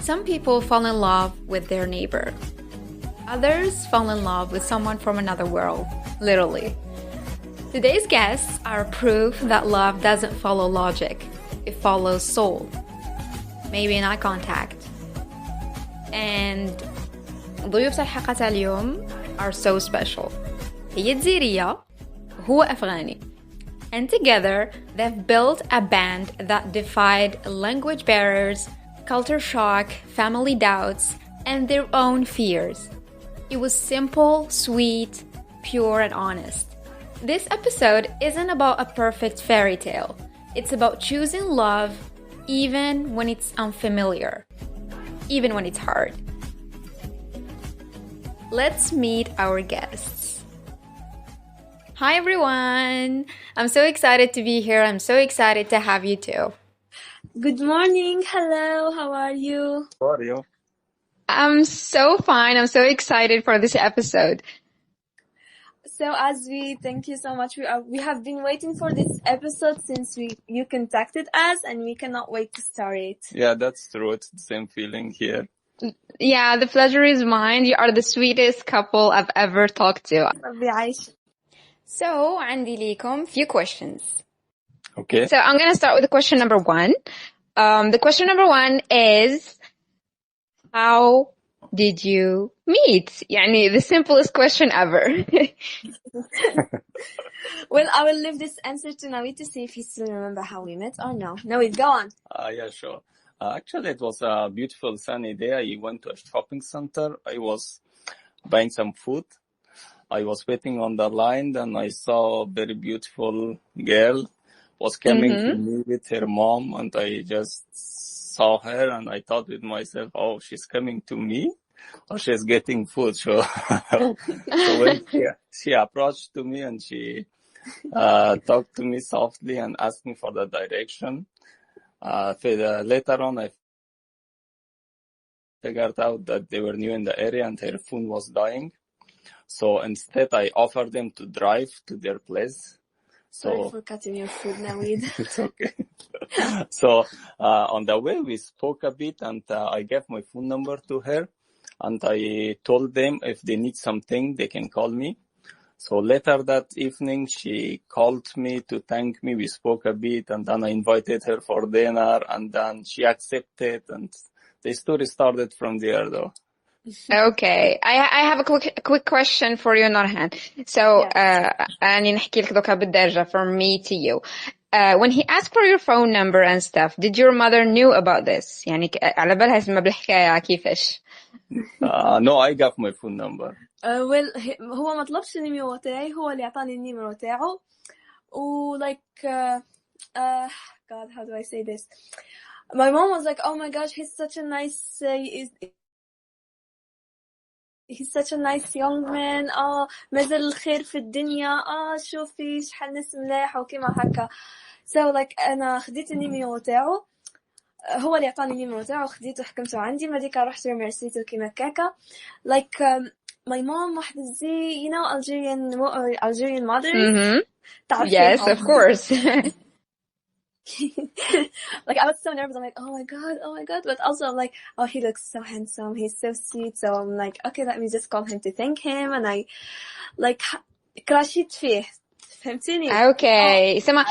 Some people fall in love with their neighbor. Others fall in love with someone from another world, literally. Today's guests are proof that love doesn't follow logic. It follows soul. Maybe an eye contact. And ضيوف الحلقة اليوم are so special. هي جزائرية وهو أفغاني. And together, they've built a band that defied language barriers, culture shock, family doubts, and their own fears. It was simple, sweet, pure, and honest. This episode isn't about a perfect fairy tale. It's about choosing love even when it's unfamiliar, even when it's hard. Let's meet our guests. Hi everyone! I'm so excited to be here. I'm so excited to have you too. Good morning. Hello. How are you? How are you? I'm so fine. I'm so excited for this episode. So thank you so much. We have been waiting for this episode since you contacted us, and we cannot wait to start it. Yeah, that's true. It's the same feeling here. Yeah, the pleasure is mine. You are the sweetest couple I've ever talked to. So, عندي ليكم few questions. Okay. So I'm going to start with question number one. The question number one is, how did you meet? يعني the simplest question ever. Well, I will leave this answer to Naweed to see if he still remember how we met or no. Naweed, go on. Yeah, sure. Actually, it was a beautiful sunny day. I went to a shopping center. I was buying some food. I was waiting on the line, and I saw a very beautiful girl was coming to me with her mom, and I just saw her, and I thought with myself, oh, she's coming to me, or she's getting food. So, when she approached to me, and she talked to me softly and asked me for the direction. Later on, I figured out that they were new in the area and her phone was dying. So instead, I offered them to drive to their place. Sorry for cutting your food, Naweed. It's okay. So on the way, we spoke a bit, and I gave my phone number to her, and I told them if they need something, they can call me. So later that evening, she called me to thank me. We spoke a bit, and then I invited her for dinner, and then she accepted, and the story started from there, though. Okay, I have a quick question for you, Norhan. So, أنا نحكي لك دوكا بالدرجة from me to you. When he asked for your phone number and stuff, did your mother knew about this? يعني على بالها اسمها بالحكاية كيفش? No, I got my phone number. Well, هو ما طلبش النيميرو تاعي، هو اللي عطاني النيميرو تاعه. God, how do I say this? My mom was like, oh my gosh, he's such a nice young man. مازال الخير في الدنيا. شوفي شحال ناس ملاح وكيما هكا. So أنا خديت النيميرو تاعو، هو اللي عطاني النيميرو تاعو، خديته حكمته عندي، ما ديك رحت رمرسيته كيما كاكا. My mom واحدة زي Algerian mothers. Yes, of course. I was so nervous. I'm like, oh my god, but also I'm like, oh, he looks so handsome, he's so sweet. So I'm like, okay, let me just call him to thank him. And I crashed فيه. فهمتيني? Okay, سما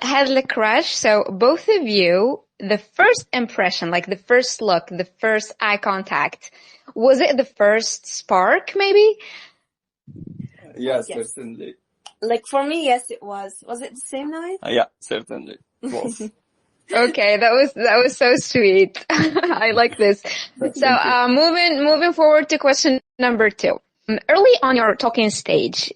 هذا crush. So both of you, the first impression, like the first look, the first eye contact, was it the first spark maybe? Yes, certainly. For me, yes, it was. Was it the same night? Yeah, certainly. It was. Okay, that was so sweet. I like this. So, moving forward to question number two. Early on your talking stage,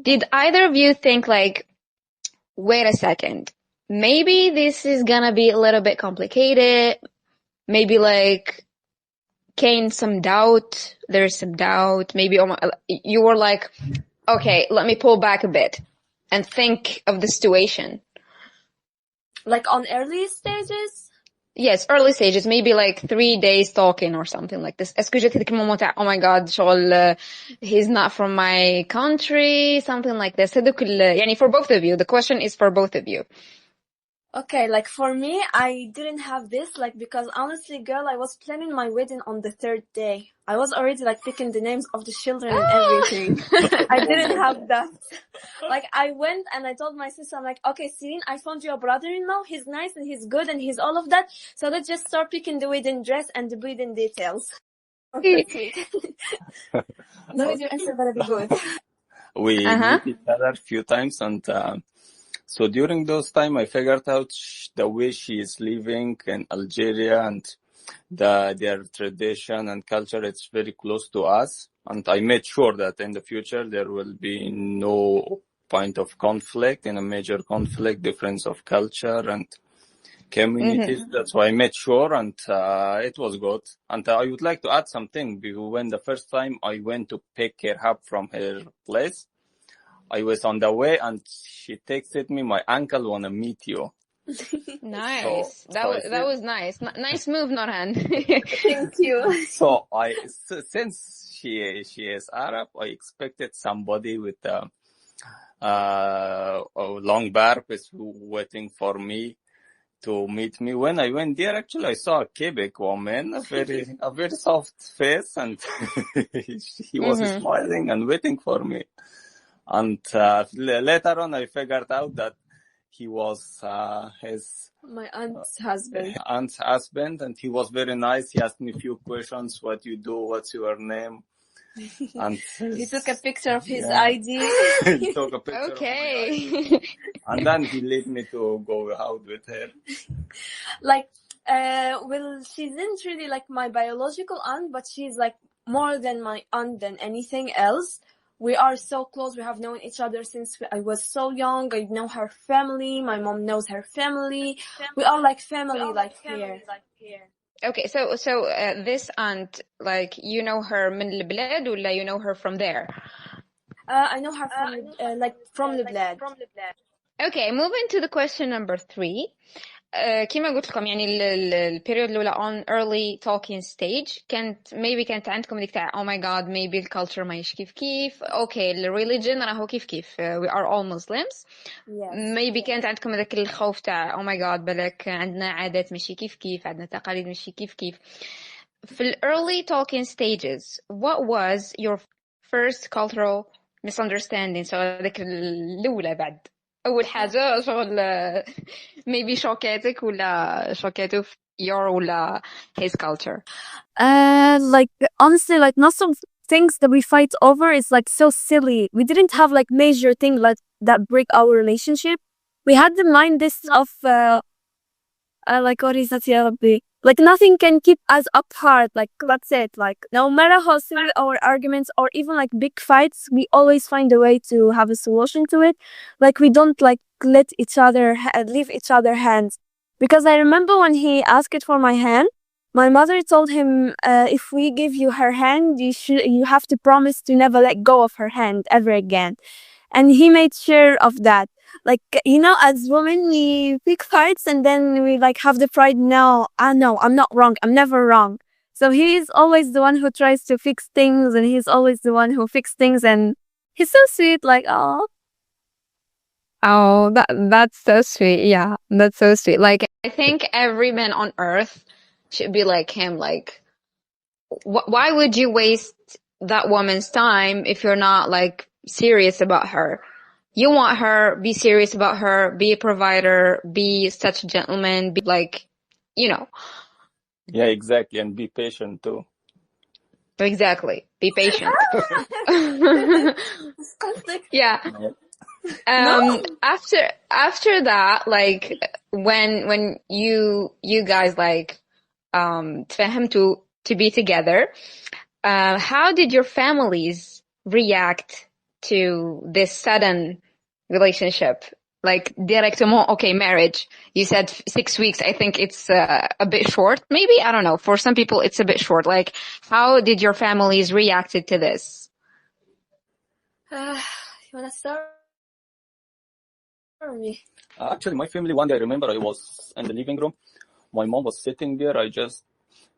did either of you think wait a second, maybe this is gonna be a little bit complicated? Maybe came some doubt. There's some doubt. Maybe you were like, okay, let me pull back a bit and think of the situation. On early stages? Yes, early stages, maybe 3 days talking or something like this. Est-ce que j'étais avec mon oh my god, he's not from my country, something like this. يعني for both of you. The question is for both of you. Okay, like for me, I didn't have this, like, because honestly, girl, I was planning my wedding on the third day. I was already like picking the names of the children and everything. I didn't have that. Like, I went and I told my sister, I'm like, okay, Celine, I found you a brother-in-law. He's nice and he's good and he's all of that. So let's just start picking the wedding dress and the wedding details. Okay, sweet. That is your answer, but it'll be good. We meet each other a few times, and so during those time, I figured out the way she is living in Algeria and their tradition and culture. It's very close to us, and I made sure that in the future there will be no point of conflict, in a major conflict, difference of culture and communities. That's why I made sure, and it was good. And I would like to add something, because when the first time I went to pick her up from her place, I was on the way and she texted me, my uncle wanna meet you. Nice. That was nice. Nice move, Norhan. Thank you. So since she is Arab, I expected somebody with a long barb is waiting for me to meet me. When I went there, actually, I saw a Quebec woman, a very soft face, and he was smiling and waiting for me. And later on, I figured out that he was my aunt's husband. And he was very nice. He asked me a few questions: what you do, what's your name, and he took a picture of his ID. He took a picture of my ID. And then he led me to go out with her. Like, well, she isn't really like my biological aunt, but she's like more than my aunt than anything else. We are so close. We have known each other since I was so young. I know her family. My mom knows her family. We are like family, here. Okay, so this aunt, like, you know her من البلاد ولا you know her from there? I know her from the blad. Okay, moving to the question number 3. كما قلت لكم يعني البيريود الأولى on early talking stage كانت عندكم ديك تاع oh my god maybe الculture ماهيش كيف okay الريليجن راهو كيف we are all Muslims. Yes. maybe كانت عندكم ذاك الخوف تاع oh my god بالك عندنا عادات ماشي كيف عندنا تقاليد ماشي كيف في ال early talking stages what was your first cultural misunderstanding? So ذاك الأولى بعد أول حاجة شغل maybe شوكاتك ولا شوكاتو في your ولا his culture. Like honestly, like most of things that we fight over is like so silly. We didn't have like major thing like that break our relationship. We had the mind this of like what is that? Like nothing can keep us apart. Like that's it. Like no matter how silly our arguments or even like big fights, we always find a way to have a solution to it. Like we don't like let each other leave each other hands. Because I remember when he asked for my hand, my mother told him, if we give you her hand, you have to promise to never let go of her hand ever again. And he made sure of that. Like, you know, as women, we pick fights and then we like have the pride. No, I'm not wrong. I'm never wrong. So he is always the one who tries to fix things, and he's always the one who fixes things. And he's so sweet. Like, oh, that's so sweet. Yeah, that's so sweet. Like, I think every man on earth should be like him. Like, why would you waste that woman's time if you're not like serious about her? You want her, be serious about her, be a provider, be such a gentleman, be like, you know. Yeah, exactly. And be patient too. Exactly. Be patient. Yeah. After that, like, when you guys like, تفهمتوا to be together, how did your families react to this sudden relationship? Like directement, okay, marriage. You said 6 weeks. I think it's a bit short. Maybe, I don't know. For some people, it's a bit short. Like, how did your families react to this? You wanna start? Or me? Actually, my family, one day I remember I was in the living room. My mom was sitting there. I just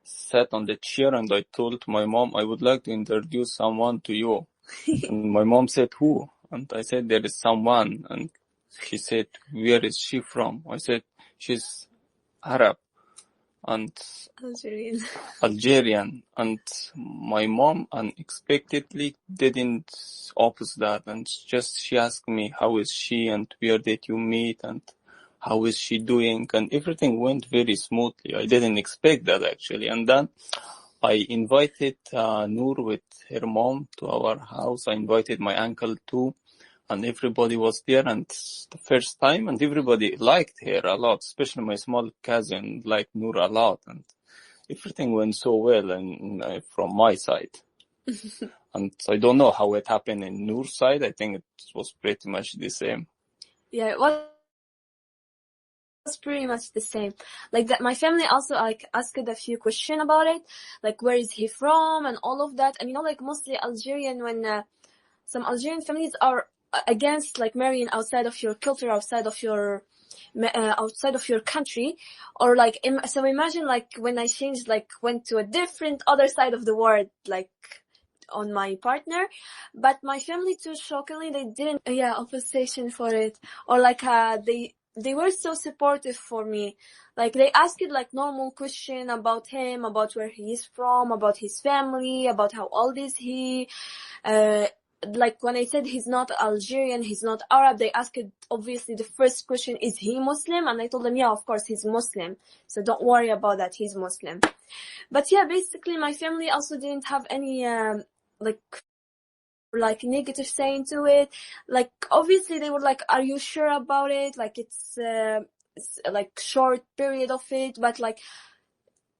sat on the chair and I told my mom, I would like to introduce someone to you. And my mom said, who? And I said, there is someone. And she said, where is she from? I said, she's Arab and Algerian, and my mom unexpectedly didn't oppose that, and she asked me how is she and where did you meet and how is she doing, and everything went very smoothly. I didn't expect that actually. And then I invited Noor with her mom to our house. I invited my uncle too, and everybody was there, and the first time, and everybody liked her a lot, especially my small cousin liked Noor a lot, and everything went so well and from my side. And I don't know how it happened in Noor's side. I think it was pretty much the same. Yeah, it was pretty much the same. Like that, my family also like asked a few questions about it, like where is he from and all of that. And you know, like mostly Algerian, when some Algerian families are against like marrying outside of your culture, outside of your country, or like so imagine like when I changed, like went to a different other side of the world, like on my partner, but my family too, shockingly, they didn't opposition for it, or like they were so supportive for me. Like they asked like normal question about him, about where he is from, about his family, about how old is he. Like when I said he's not Algerian, he's not Arab, they asked obviously the first question, is he Muslim? And I told them, yeah, of course he's Muslim. So don't worry about that, he's Muslim. But yeah, basically my family also didn't have any like negative saying to it. Like obviously they were like, are you sure about it? Like it's like short period of it, but like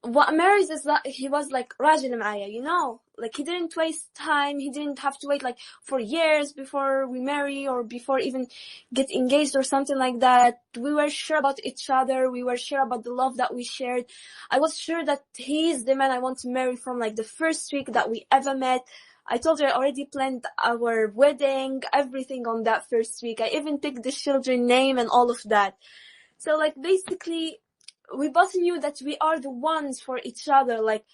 what matters is that he was like راجل معايا, you know, like he didn't waste time, he didn't have to wait like for years before we marry or before even get engaged or something like that. We were sure about each other, we were sure about the love that we shared. I was sure that he's the man I want to marry from like the first week that we ever met. I told her I already planned our wedding, everything on that first week. I even picked the children's name and all of that. So like basically we both knew that we are the ones for each other. Like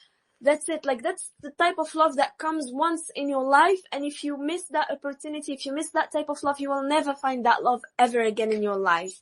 that's it. Like that's the type of love that comes once in your life, and if you miss that opportunity, if you miss that type of love, you will never find that love ever again in your life.